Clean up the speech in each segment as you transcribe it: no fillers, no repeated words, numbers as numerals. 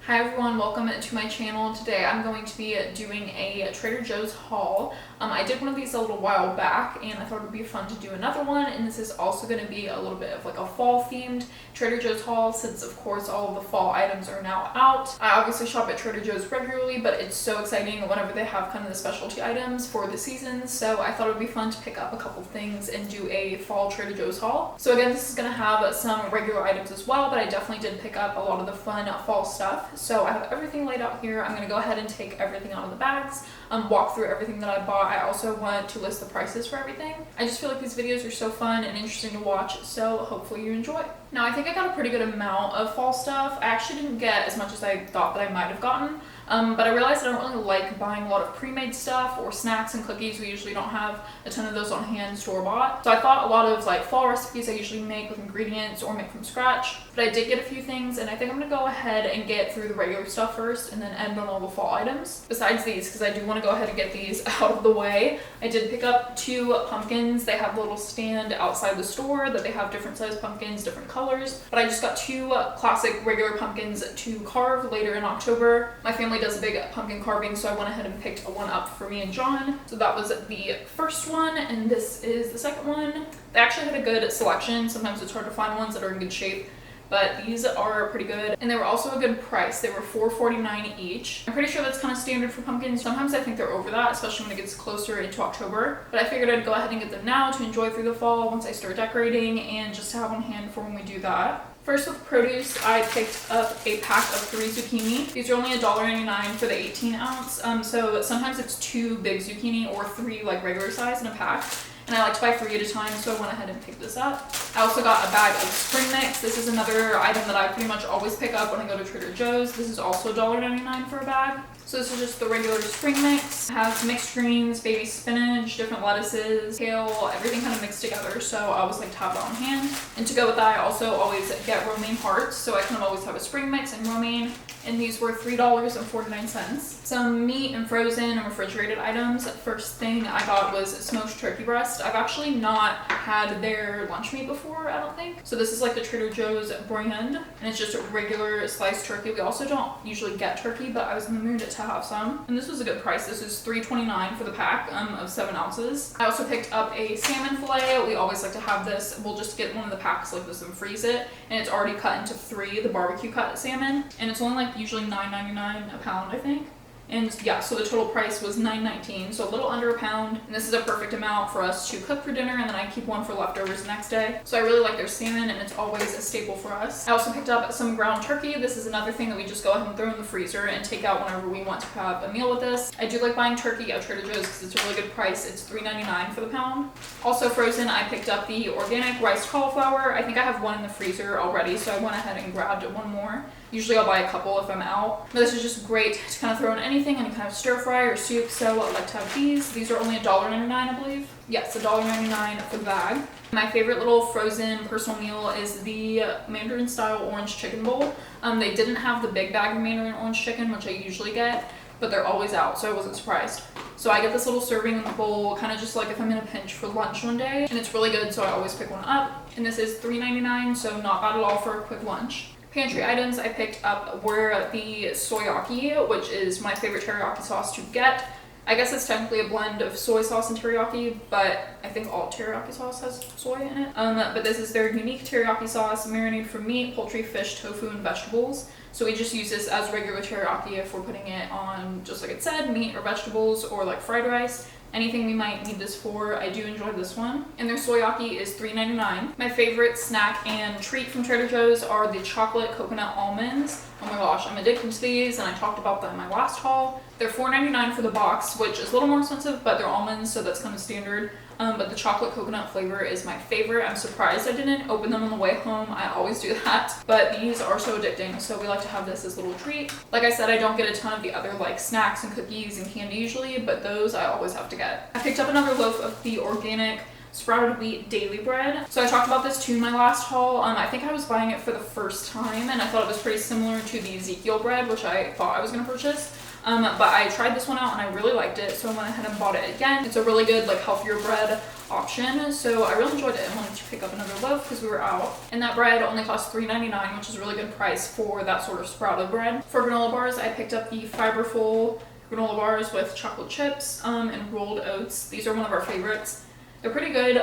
Hi everyone, welcome to my channel. Today I'm going to be doing a Trader Joe's haul. I did one of these a little while back and I thought it would be fun to do another one, and this is also going to be a little bit of like a fall themed Trader Joe's haul since of course all of the fall items are now out. I obviously shop at Trader Joe's regularly, but it's so exciting whenever they have kind of the specialty items for the season, so I thought it would be fun to pick up a couple things and do a fall Trader Joe's haul. So again, this is going to have some regular items as well, but I definitely did pick up a lot of the fun fall stuff. So I have everything laid out here. I'm going to go ahead and take everything out of the bags, walk through everything that I bought. I also want to list the prices for everything. I just feel like these videos are so fun and interesting to watch, so hopefully you enjoy. Now I think I got a pretty good amount of fall stuff. I actually didn't get as much as I thought that I might have gotten. But I realized I don't really like buying a lot of pre-made stuff or snacks and cookies. We usually don't have a ton of those on hand store-bought. So I thought a lot of like fall recipes I usually make with ingredients or make from scratch. But I did get a few things, and I think I'm going to go ahead and get through the regular stuff first and then end on all the fall items. Besides these, because I do want to go ahead and get these out of the way. I did pick up 2 pumpkins. They have a little stand outside the store that they have different size pumpkins, different colors. But I just got 2 classic regular pumpkins to carve later in October. My family does a big pumpkin carving, so I went ahead and picked one up for me and John. So that was the first one, and this is the second one. They actually had a good selection. Sometimes it's hard to find ones that are in good shape, but these are pretty good, and they were also a good price. They were $4.49 each. I'm pretty sure that's kind of standard for pumpkins. Sometimes I think they're over that, especially when it gets closer into October, but I figured I'd go ahead and get them now to enjoy through the fall once I start decorating and just to have on hand for when we do that. First, with produce, I picked up a pack of 3 zucchini. These are only $1.99 for the 18 ounce. So sometimes it's 2 big zucchini or 3 like regular size in a pack. And I like to buy 3 at a time, so I went ahead and picked this up. I also got a bag of spring mix. This is another item that I pretty much always pick up when I go to Trader Joe's. This is also $1.99 for a bag. So this is just the regular spring mix. It has mixed greens, baby spinach, different lettuces, kale, everything kind of mixed together. So I always like to have that on hand. And to go with that, I also always get romaine hearts. So I kind of always have a spring mix and romaine. And these were $3.49. Some meat and frozen and refrigerated items. First thing I got was smoked turkey breast. I've actually not had their lunch meat before, I don't think. So this is like the Trader Joe's brand, and it's just a regular sliced turkey. We also don't usually get turkey, but I was in the mood to have some. And this was a good price. This is $3.29 for the pack of 7 ounces. I also picked up a salmon fillet. We always like to have this. We'll just get one of the packs like this and freeze it. And it's already cut into 3, the barbecue cut salmon. And it's only like usually $9.99 a pound, I think. And yeah, so the total price was $9.19, so a little under a pound. And this is a perfect amount for us to cook for dinner, and then I keep one for leftovers the next day. So I really like their salmon, and it's always a staple for us. I also picked up some ground turkey. This is another thing that we just go ahead and throw in the freezer and take out whenever we want to have a meal with this. I do like buying turkey at Trader Joe's because it's a really good price. It's $3.99 for the pound. Also frozen, I picked up the organic riced cauliflower. I think I have one in the freezer already, so I went ahead and grabbed one more. Usually I'll buy a couple if I'm out, but this is just great to kind of throw in anything, any kind of stir fry or soup, so I like to have these. These are only $1.99, I believe. Yes, $1.99 for the bag. My favorite little frozen personal meal is the Mandarin style orange chicken bowl. They didn't have the big bag of Mandarin orange chicken, which I usually get, but they're always out, so I wasn't surprised. So I get this little serving in the bowl, kind of just like if I'm in a pinch for lunch one day, and it's really good, so I always pick one up. And this is $3.99, so not bad at all for a quick lunch. Pantry items I picked up were the soyaki, which is my favorite teriyaki sauce to get. I guess it's technically a blend of soy sauce and teriyaki, but I think all teriyaki sauce has soy in it. But this is their unique teriyaki sauce, marinated from meat, poultry, fish, tofu, and vegetables. So we just use this as regular teriyaki if we're putting it on, just like it said, meat or vegetables or like fried rice. Anything we might need this for, I do enjoy this one. And their soyaki is $3.99. My favorite snack and treat from Trader Joe's are the chocolate coconut almonds. Oh my gosh, I'm addicted to these, and I talked about them in my last haul. They're $4.99 for the box, which is a little more expensive, but they're almonds, so that's kind of standard. But the chocolate coconut flavor is my favorite. I'm surprised I didn't open them on the way home. I always do that. But these are so addicting, so we like to have this as a little treat. Like I said, I don't get a ton of the other like snacks and cookies and candy usually, but those I always have to get. I picked up another loaf of the organic sprouted wheat daily bread. So I talked about this too in my last haul. I think I was buying it for the first time and I thought it was pretty similar to the Ezekiel bread, which I thought I was going to purchase. But I tried this one out and I really liked it, so I went ahead and bought it again. It's a really good, like, healthier bread option, so I really enjoyed it and wanted to pick up another loaf because we were out. And that bread only cost $3.99, which is a really good price for that sort of sprouted bread. For granola bars, I picked up the fiberful granola bars with chocolate chips and rolled oats. These are one of our favorites. They're pretty good,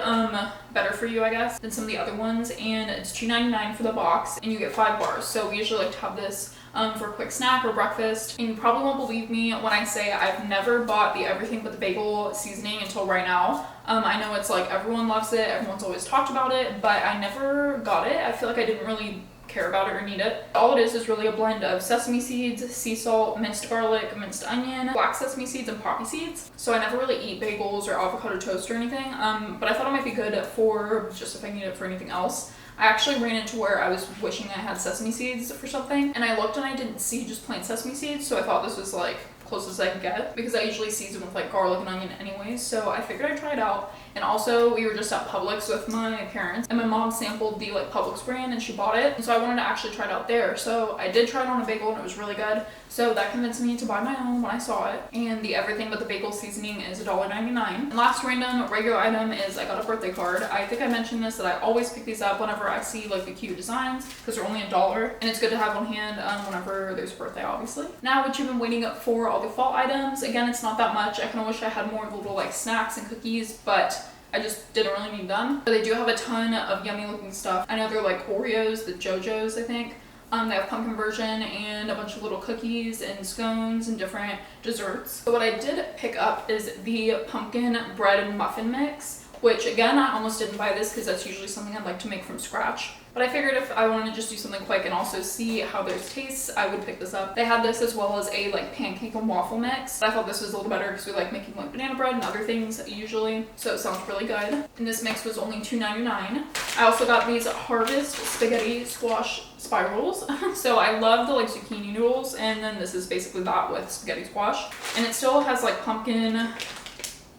better for you, I guess, than some of the other ones, and it's $2.99 for the box, and you get 5 bars. So we usually like to have this for a quick snack or breakfast. And you probably won't believe me when I say I've never bought the everything but the bagel seasoning until right now. I know it's like everyone loves it, everyone's always talked about it, but I never got it. I feel like I didn't really care about it or need it. All it is really a blend of sesame seeds, sea salt, minced garlic, minced onion, black sesame seeds, and poppy seeds. So I never really eat bagels or avocado toast or anything, but I thought it might be good for just if I need it for anything else. I actually ran into where I was wishing I had sesame seeds for something, and I looked and I didn't see just plain sesame seeds, so I thought this was like closest I could get because I usually season with like garlic and onion anyways, so I figured I'd try it out. And also we were just at Publix with my parents and my mom sampled the like Publix brand and she bought it, and so I wanted to actually try it out there. So I did try it on a bagel and it was really good, so that convinced me to buy my own when I saw it. And the everything but the bagel seasoning is $1.99. And last random regular item is I got a birthday card. I think I mentioned this, that I always pick these up whenever I see like the cute designs because they're only $1 and it's good to have on hand whenever there's a birthday, obviously. Now what you've been waiting up for, all the fall items. Again, it's not that much. I kind of wish I had more little like snacks and cookies, but I just didn't really need them. But they do have a ton of yummy looking stuff. I know they're like Oreos, the JoJo's, I think. They have pumpkin version and a bunch of little cookies and scones and different desserts. So what I did pick up is the pumpkin bread and muffin mix, which again, I almost didn't buy this because that's usually something I'd like to make from scratch. But I figured if I wanted to just do something quick and also see how theirs tastes, I would pick this up. They had this as well as a like pancake and waffle mix. But I thought this was a little better because we like making like banana bread and other things usually. So it sounds really good. And this mix was only $2.99. I also got these Harvest spaghetti squash spirals. So I love the like zucchini noodles, and then this is basically that with spaghetti squash. And it still has like pumpkin in it,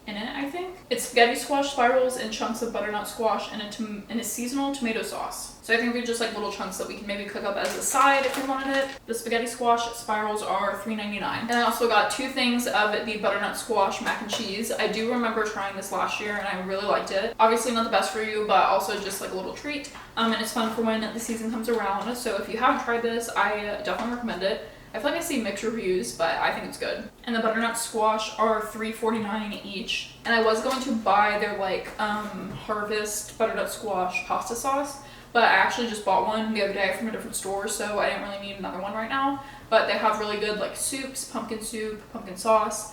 I think. It's spaghetti squash spirals and chunks of butternut squash and a seasonal tomato sauce. So I think they're just like little chunks that we can maybe cook up as a side if we wanted it. The spaghetti squash spirals are $3.99. And I also got 2 things of the butternut squash mac and cheese. I do remember trying this last year and I really liked it. Obviously not the best for you, but also just like a little treat. And it's fun for when the season comes around. So if you haven't tried this, I definitely recommend it. I feel like I see mixed reviews, but I think it's good. And the butternut squash are $3.49 each. And I was going to buy their like Harvest butternut squash pasta sauce, but I actually just bought one the other day from a different store, so I didn't really need another one right now. But they have really good like soups, pumpkin soup, pumpkin sauce,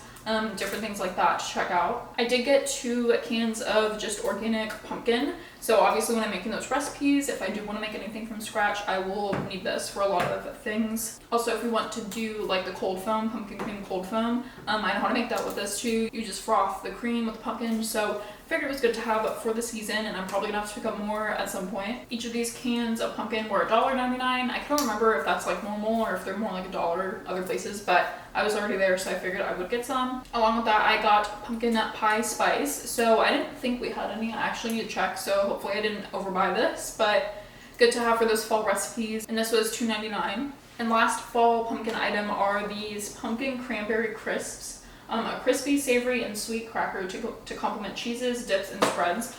different things like that to check out. I did get 2 cans of just organic pumpkin. So obviously when I'm making those recipes, if I do want to make anything from scratch, I will need this for a lot of things. Also, if we want to do like the cold foam, pumpkin cream cold foam, I know how to make that with this too. You just froth the cream with the pumpkin. So I figured it was good to have for the season, and I'm probably gonna have to pick up more at some point. Each of these cans of pumpkin were $1.99. I can't remember if that's like normal or if they're more like $1 other places, but I was already there, so I figured I would get some. Along with that, I got pumpkin pie spice. So I didn't think we had any. I actually need to check, so hopefully I didn't overbuy this, but good to have for those fall recipes. And this was $2.99. And last fall pumpkin item are these pumpkin cranberry crisps. A crispy, savory, and sweet cracker to complement cheeses, dips, and spreads.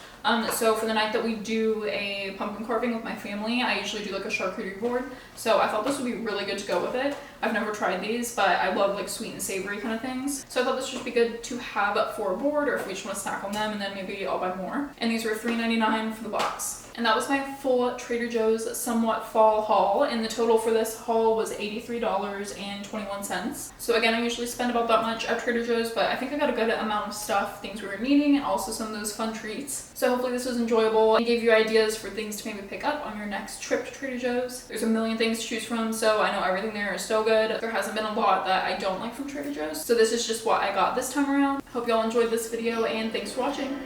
So for the night that we do a pumpkin carving with my family, I usually do like a charcuterie board. So I thought this would be really good to go with it. I've never tried these, but I love like sweet and savory kind of things. So I thought this would be good to have for a board, or if we just want to snack on them, and then maybe I'll buy more. And these were $3.99 for the box. And that was my full Trader Joe's somewhat fall haul, and the total for this haul was $83.21. So again, I usually spend about that much at Trader Joe's, but I think I got a good amount of stuff, things we were needing, and also some of those fun treats. So hopefully this was enjoyable and gave you ideas for things to maybe pick up on your next trip to Trader Joe's. There's a million things to choose from, so I know everything there is so good. There hasn't been a lot that I don't like from Trader Joe's, so this is just what I got this time around. Hope y'all enjoyed this video, and thanks for watching.